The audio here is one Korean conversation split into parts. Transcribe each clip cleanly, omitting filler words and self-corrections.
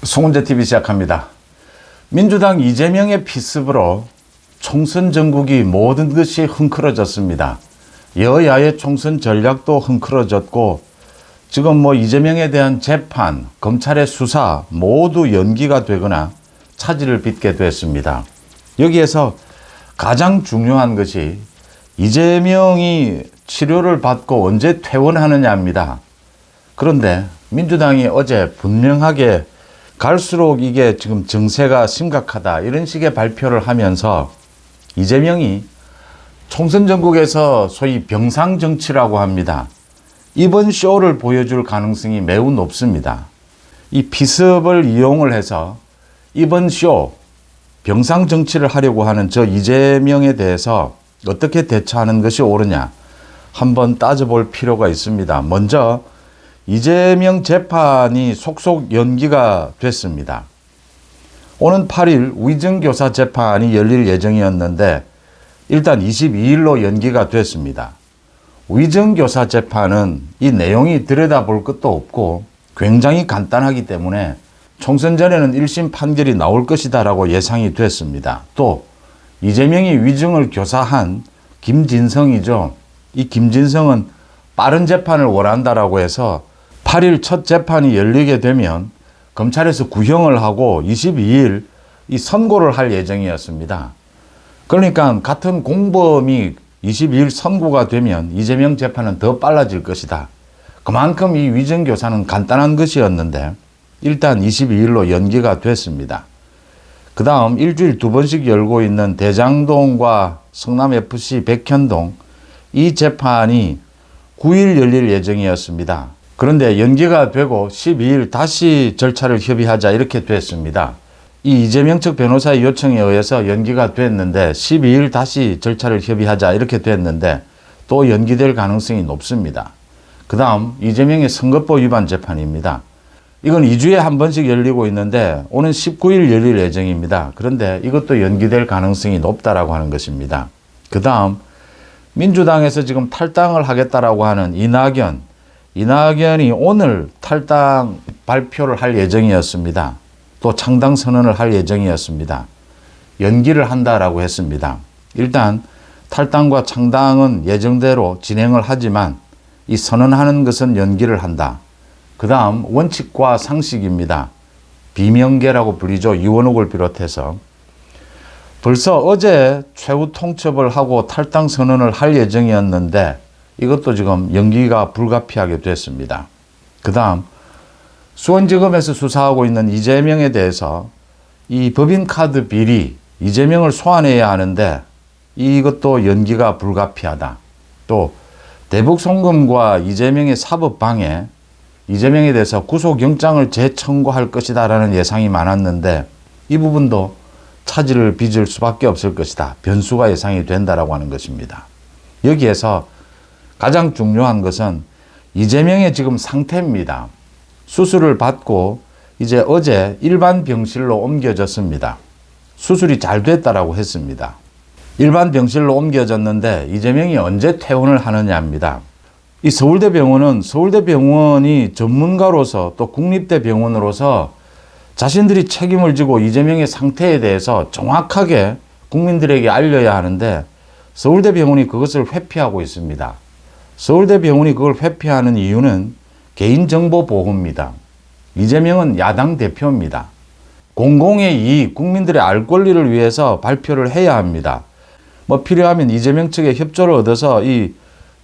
송은재TV 시작합니다. 민주당 이재명의 피습으로 총선 전국이 모든 것이 흥크러졌습니다. 여야의 총선 전략도 흥크러졌고 지금 이재명에 대한 재판, 검찰의 수사 모두 연기가 되거나 차질을 빚게 됐습니다. 여기에서 가장 중요한 것이 이재명이 치료를 받고 언제 퇴원하느냐입니다. 그런데 민주당이 어제 분명하게 갈수록 이게 지금 정세가 심각하다 이런 식의 발표를 하면서 이재명이 총선 전국에서 소위 병상정치라고 합니다. 이번 쇼를 보여줄 가능성이 매우 높습니다. 이 피습을 이용을 해서 이번 쇼 병상정치를 하려고 하는 저 이재명에 대해서 어떻게 대처하는 것이 옳으냐 한번 따져볼 필요가 있습니다. 먼저 이재명 재판이 속속 연기가 됐습니다. 오는 8일 위증교사 재판이 열릴 예정이었는데 일단 22일로 연기가 됐습니다. 위증교사 재판은 이 내용이 들여다볼 것도 없고 굉장히 간단하기 때문에 총선 전에는 1심 판결이 나올 것이다 라고 예상이 됐습니다. 또 이재명이 위증을 교사한 김진성이죠. 이 김진성은 빠른 재판을 원한다라고 해서 8일 첫 재판이 열리게 되면 검찰에서 구형을 하고 22일 이 선고를 할 예정이었습니다. 그러니까 같은 공범이 22일 선고가 되면 이재명 재판은 더 빨라질 것이다. 그만큼 이 위증교사는 간단한 것이었는데 일단 22일로 연기가 됐습니다. 그 다음 일주일 두 번씩 열고 있는 대장동과 성남FC 백현동 이 재판이 9일 열릴 예정이었습니다. 그런데 연기가 되고 12일 다시 절차를 협의하자 이렇게 됐습니다. 이 이재명 측 변호사의 요청에 의해서 연기가 됐는데 12일 다시 절차를 협의하자 이렇게 됐는데 또 연기될 가능성이 높습니다. 그 다음 이재명의 선거법 위반 재판입니다. 이건 2주에 한 번씩 열리고 있는데 오는 19일 열릴 예정입니다. 그런데 이것도 연기될 가능성이 높다라고 하는 것입니다. 그 다음 민주당에서 지금 탈당을 하겠다라고 하는 이낙연이 오늘 탈당 발표를 할 예정이었습니다. 또 창당 선언을 할 예정이었습니다. 연기를 한다라고 했습니다. 일단 탈당과 창당은 예정대로 진행을 하지만 이 선언하는 것은 연기를 한다. 그 다음 원칙과 상식입니다. 비명계라고 불리죠. 이원욱을 비롯해서. 벌써 어제 최후 통첩을 하고 탈당 선언을 할 예정이었는데 이것도 지금 연기가 불가피하게 됐습니다. 그 다음 수원지검에서 수사하고 있는 이재명에 대해서 이 법인카드 비리 이재명을 소환해야 하는데 이것도 연기가 불가피하다. 또 대북송금과 이재명의 사법방해 이재명에 대해서 구속영장을 재청구할 것이다 라는 예상이 많았는데 이 부분도 차질을 빚을 수밖에 없을 것이다. 변수가 예상이 된다라고 하는 것입니다. 여기에서 가장 중요한 것은 이재명의 지금 상태입니다. 수술을 받고 이제 어제 일반 병실로 옮겨졌습니다. 수술이 잘 됐다라고 했습니다. 일반 병실로 옮겨졌는데 이재명이 언제 퇴원을 하느냐입니다. 이 서울대병원이 전문가로서 또 국립대병원으로서 자신들이 책임을 지고 이재명의 상태에 대해서 정확하게 국민들에게 알려야 하는데 서울대병원이 그것을 회피하고 있습니다. 서울대병원이 그걸 회피하는 이유는 개인정보보호입니다. 이재명은 야당 대표입니다. 공공의 이익, 국민들의 알 권리를 위해서 발표를 해야 합니다. 필요하면 이재명 측의 협조를 얻어서 이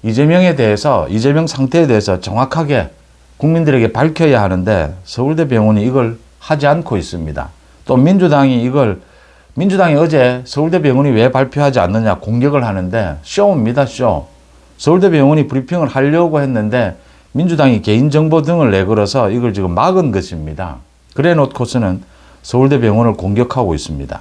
이재명에 대해서, 이재명 상태에 대해서 정확하게 국민들에게 밝혀야 하는데 서울대병원이 이걸 하지 않고 있습니다. 또 민주당이 어제 서울대병원이 왜 발표하지 않느냐 공격을 하는데 쇼입니다, 쇼. 서울대병원이 브리핑을 하려고 했는데 민주당이 개인정보 등을 내걸어서 이걸 지금 막은 것입니다. 그래 놓고서는 서울대병원을 공격하고 있습니다.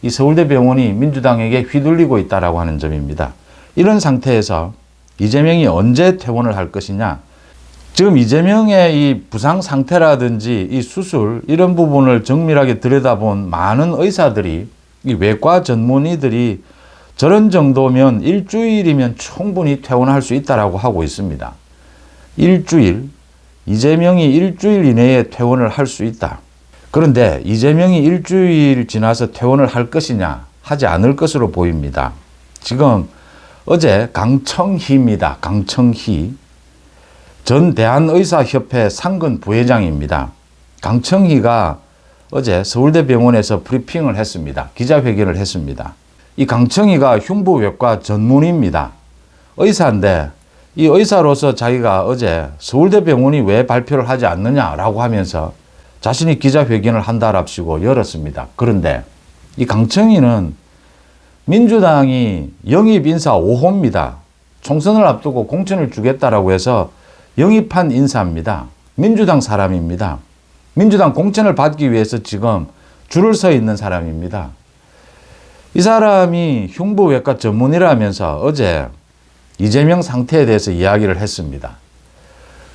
이 서울대병원이 민주당에게 휘둘리고 있다라고 하는 점입니다. 이런 상태에서 이재명이 언제 퇴원을 할 것이냐. 지금 이재명의 이 부상 상태라든지 이 수술 이런 부분을 정밀하게 들여다본 많은 의사들이 이 외과 전문의들이 저런 정도면 일주일이면 충분히 퇴원할 수 있다라고 하고 있습니다. 일주일, 이재명이 일주일 이내에 퇴원을 할 수 있다. 그런데 이재명이 일주일 지나서 퇴원을 할 것이냐, 하지 않을 것으로 보입니다. 지금 어제 강청희입니다. 강청희. 전 대한의사협회 상근 부회장입니다. 강청희가 어제 서울대병원에서 브리핑을 했습니다. 기자회견을 했습니다. 이 강청희가 흉부외과 전문의입니다. 의사인데 이 의사로서 자기가 어제 서울대병원이 왜 발표를 하지 않느냐라고 하면서 자신이 기자회견을 한다랍시고 열었습니다. 그런데 이 강청희는 민주당이 영입인사 5호입니다. 총선을 앞두고 공천을 주겠다라고 해서 영입한 인사입니다. 민주당 사람입니다. 민주당 공천을 받기 위해서 지금 줄을 서 있는 사람입니다. 이 사람이 흉부외과 전문의라면서 어제 이재명 상태에 대해서 이야기를 했습니다.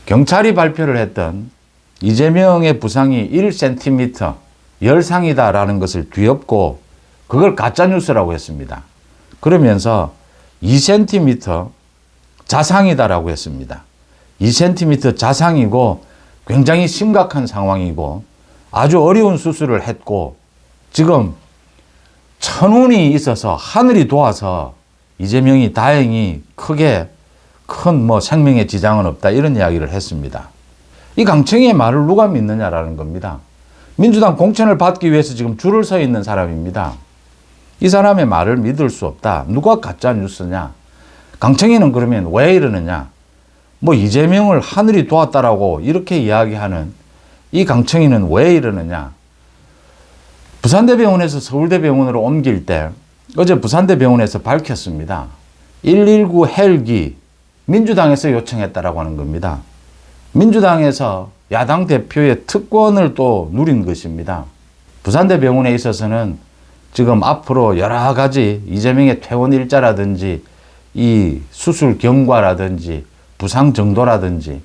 경찰이 발표를 했던 이재명의 부상이 1cm 열상이다라는 것을 뒤엎고 그걸 가짜뉴스라고 했습니다. 그러면서 2cm 자상이다라고 했습니다. 2cm 자상이고 굉장히 심각한 상황이고 아주 어려운 수술을 했고 지금 천운이 있어서 하늘이 도와서 이재명이 다행히 크게 큰 생명에 지장은 없다 이런 이야기를 했습니다. 이 강청희의 말을 누가 믿느냐라는 겁니다. 민주당 공천을 받기 위해서 지금 줄을 서 있는 사람입니다. 이 사람의 말을 믿을 수 없다. 누가 가짜 뉴스냐? 강청희는 그러면 왜 이러느냐? 이재명을 하늘이 도왔다라고 이렇게 이야기하는 이 강청희는 왜 이러느냐? 부산대병원에서 서울대병원으로 옮길 때 어제 부산대병원에서 밝혔습니다. 119 헬기 민주당에서 요청했다라고 하는 겁니다. 민주당에서 야당 대표의 특권을 또 누린 것입니다. 부산대병원에 있어서는 지금 앞으로 여러 가지 이재명의 퇴원 일자라든지 이 수술 경과라든지 부상 정도라든지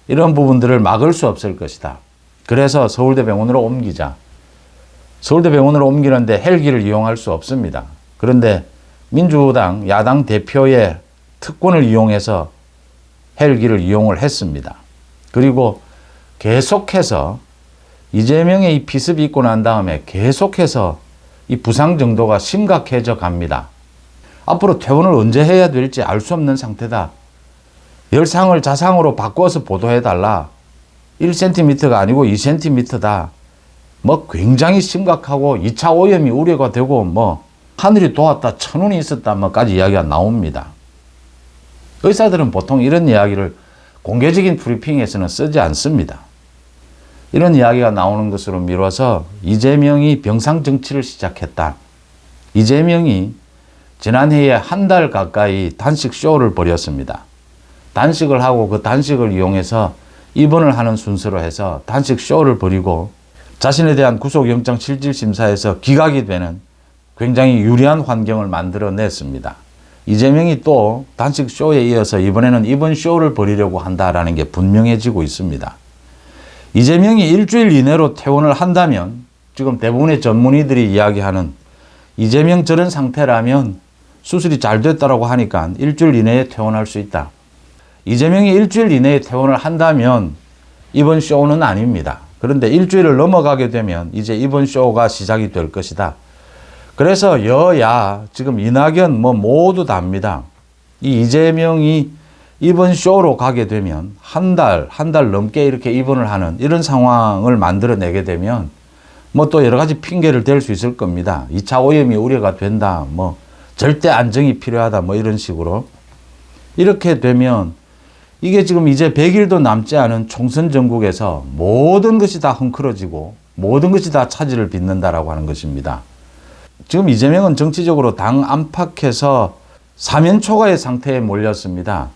이런 부분들을 막을 수 없을 것이다. 그래서 서울대병원으로 옮기자. 서울대병원으로 옮기는데 헬기를 이용할 수 없습니다. 그런데 민주당 야당 대표의 특권을 이용해서 헬기를 이용을 했습니다. 그리고 계속해서 이재명의 이 비습이 있고 난 다음에 계속해서 이 부상 정도가 심각해져 갑니다. 앞으로 퇴원을 언제 해야 될지 알 수 없는 상태다. 열상을 자상으로 바꿔서 보도해달라. 1cm가 아니고 2cm다. 굉장히 심각하고 2차 오염이 우려가 되고 하늘이 도왔다, 천운이 있었다 까지 이야기가 나옵니다. 의사들은 보통 이런 이야기를 공개적인 브리핑에서는 쓰지 않습니다. 이런 이야기가 나오는 것으로 미뤄서 이재명이 병상 정치를 시작했다. 이재명이 지난해에 한 달 가까이 단식 쇼를 벌였습니다. 단식을 하고 그 단식을 이용해서 입원을 하는 순서로 해서 단식 쇼를 벌이고 자신에 대한 구속영장 실질심사에서 기각이 되는 굉장히 유리한 환경을 만들어냈습니다. 이재명이 또 단식 쇼에 이어서 이번에는 입원 쇼를 벌이려고 한다라는 게 분명해지고 있습니다. 이재명이 일주일 이내로 퇴원을 한다면 지금 대부분의 전문의들이 이야기하는 이재명 저런 상태라면 수술이 잘 됐다라고 하니까 일주일 이내에 퇴원할 수 있다. 이재명이 일주일 이내에 퇴원을 한다면 이번 쇼는 아닙니다. 그런데 일주일을 넘어가게 되면 이제 이번 쇼가 시작이 될 것이다. 그래서 여야 지금 이낙연 모두 다 합니다. 이 이재명이 이번 쇼로 가게 되면 한 달 넘게 이렇게 입원을 하는 이런 상황을 만들어내게 되면 또 여러 가지 핑계를 댈 수 있을 겁니다. 2차 오염이 우려가 된다. 절대 안정이 필요하다. 이런 식으로. 이렇게 되면 이게 지금 이제 100일도 남지 않은 총선 전국에서 모든 것이 다 헝클어지고 모든 것이 다 차질을 빚는다라고 하는 것입니다. 지금 이재명은 정치적으로 당 안팎에서 사면초가의 상태에 몰렸습니다.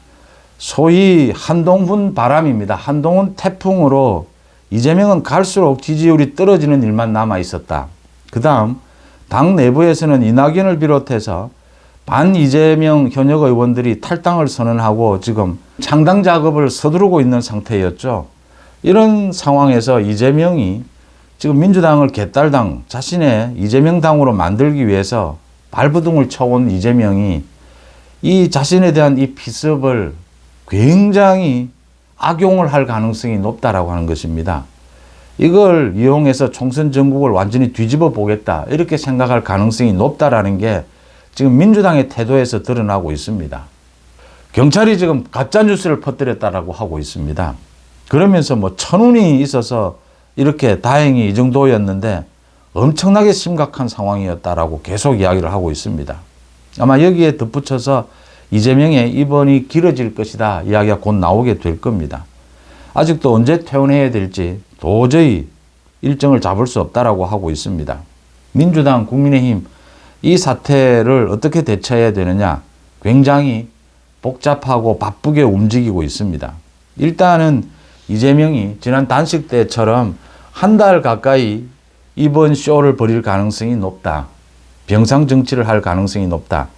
소위 한동훈 바람입니다. 한동훈 태풍으로 이재명은 갈수록 지지율이 떨어지는 일만 남아 있었다. 그 다음 당 내부에서는 이낙연을 비롯해서 반 이재명 현역 의원들이 탈당을 선언하고 지금 창당 작업을 서두르고 있는 상태였죠. 이런 상황에서 이재명이 지금 민주당을 개딸당, 자신의 이재명 당으로 만들기 위해서 발버둥을 쳐온 이재명이 이 자신에 대한 이 비습을 굉장히 악용을 할 가능성이 높다라고 하는 것입니다. 이걸 이용해서 총선 전국을 완전히 뒤집어 보겠다 이렇게 생각할 가능성이 높다라는 게 지금 민주당의 태도에서 드러나고 있습니다. 경찰이 지금 가짜뉴스를 퍼뜨렸다라고 하고 있습니다. 그러면서 뭐 천운이 있어서 이렇게 다행히 이 정도였는데 엄청나게 심각한 상황이었다라고 계속 이야기를 하고 있습니다. 아마 여기에 덧붙여서 이재명의 입원이 길어질 것이다 이야기가 곧 나오게 될 겁니다. 아직도 언제 퇴원해야 될지 도저히 일정을 잡을 수 없다라고 하고 있습니다. 민주당, 국민의힘 이 사태를 어떻게 대처해야 되느냐 굉장히 복잡하고 바쁘게 움직이고 있습니다. 일단은 이재명이 지난 단식 때처럼 한 달 가까이 이번 쇼를 벌일 가능성이 높다. 병상 정치를 할 가능성이 높다.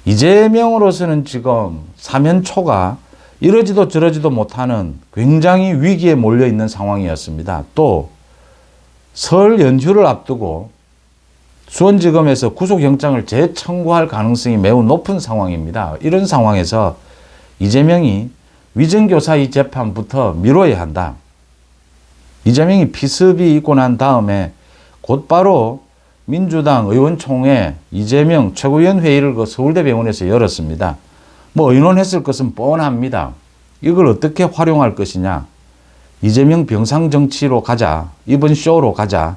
이재명으로서는 지금 사면초가 이러지도 저러지도 못하는 굉장히 위기에 몰려있는 상황이었습니다. 또 설 연휴를 앞두고 수원지검에서 구속영장을 재청구할 가능성이 매우 높은 상황입니다. 이런 상황에서 이재명이 위정교사 이 재판부터 미뤄야 한다. 이재명이 피습이 있고 난 다음에 곧바로 민주당 의원총회 이재명 최고위원 회의를 그 서울대병원에서 열었습니다. 뭐 의논했을 것은 뻔합니다. 이걸 어떻게 활용할 것이냐. 이재명 병상정치로 가자. 이번 쇼로 가자.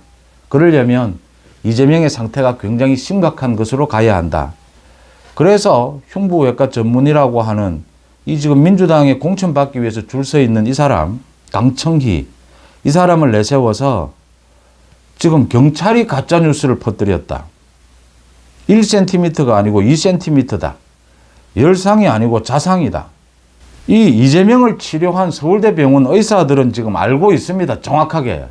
그러려면 이재명의 상태가 굉장히 심각한 것으로 가야 한다. 그래서 흉부외과 전문의라고 하는 이 지금 민주당에 공천받기 위해서 줄 서 있는 이 사람 강청희 이 사람을 내세워서 지금 경찰이 가짜뉴스를 퍼뜨렸다. 1cm가 아니고 2cm다. 열상이 아니고 자상이다. 이 이재명을 치료한 서울대병원 의사들은 지금 알고 있습니다. 정확하게.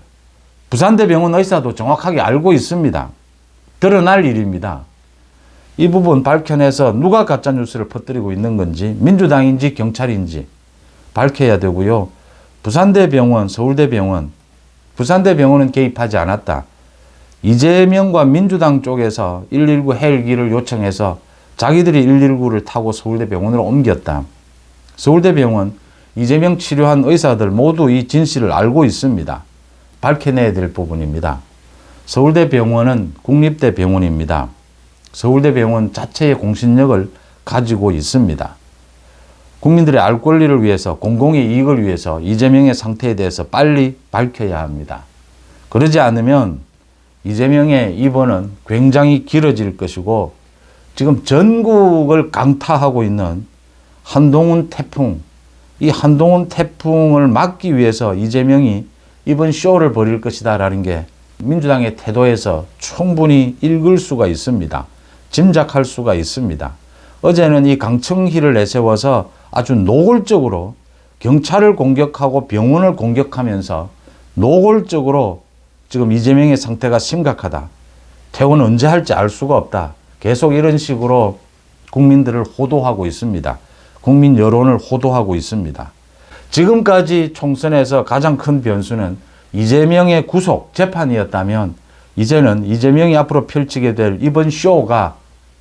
부산대병원 의사도 정확하게 알고 있습니다. 드러날 일입니다. 이 부분 밝혀내서 누가 가짜뉴스를 퍼뜨리고 있는 건지 민주당인지 경찰인지 밝혀야 되고요. 부산대병원, 서울대병원, 부산대병원은 개입하지 않았다. 이재명과 민주당 쪽에서 119 헬기를 요청해서 자기들이 119를 타고 서울대병원으로 옮겼다. 서울대병원, 이재명 치료한 의사들 모두 이 진실을 알고 있습니다. 밝혀내야 될 부분입니다. 서울대병원은 국립대병원입니다. 서울대병원 자체의 공신력을 가지고 있습니다. 국민들의 알 권리를 위해서, 공공의 이익을 위해서 이재명의 상태에 대해서 빨리 밝혀야 합니다. 그러지 않으면 이재명의 입원은 굉장히 길어질 것이고 지금 전국을 강타하고 있는 한동훈 태풍, 이 한동훈 태풍을 막기 위해서 이재명이 이번 쇼를 벌일 것이다 라는 게 민주당의 태도에서 충분히 읽을 수가 있습니다. 짐작할 수가 있습니다. 어제는 이 강청희를 내세워서 아주 노골적으로 경찰을 공격하고 병원을 공격하면서 노골적으로 지금 이재명의 상태가 심각하다. 퇴원 언제 할지 알 수가 없다. 계속 이런 식으로 국민들을 호도하고 있습니다. 국민 여론을 호도하고 있습니다. 지금까지 총선에서 가장 큰 변수는 이재명의 구속 재판이었다면 이제는 이재명이 앞으로 펼치게 될 이번 쇼가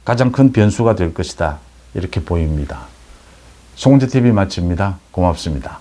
가장 큰 변수가 될 것이다. 이렇게 보입니다. 송은재TV 마칩니다. 고맙습니다.